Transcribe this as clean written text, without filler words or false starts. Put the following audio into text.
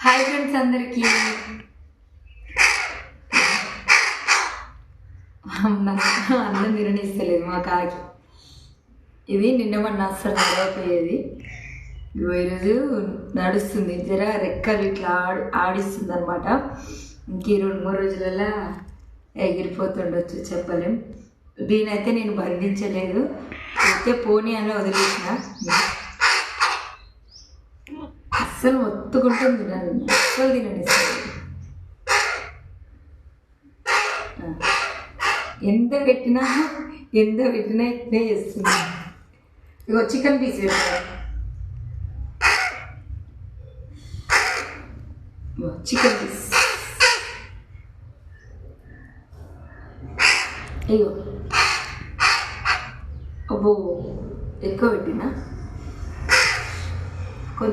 Hi friends అందరికీ అన్నం తిననిస్తలేదు మా కాకి. ఇది నిన్న మొన్న అస్సలు నడవపోయేది. ఈరోజు నడుస్తుంది, జర రెక్కలు ఇట్లా ఆడిస్తుంది అనమాట. ఇంక 2-3 రోజులలో ఎగిరిపోతుండొచ్చు, చెప్పలేం. దీనైతే నేను బంధించలేదు, అయితే పోనీ అని వదిలేసిన. అస్సలు మొత్తుకుంటుంది, నన్ను అస్సలు తిననిస్తుంది. ఎంత పెట్టినా ఇట్నే చేస్తుంది. ఇగో చికెన్ పీస్ పెట్టాను, చికెన్ పీస్. ఇగో అబ్బో ఎక్కువ పెట్టినా.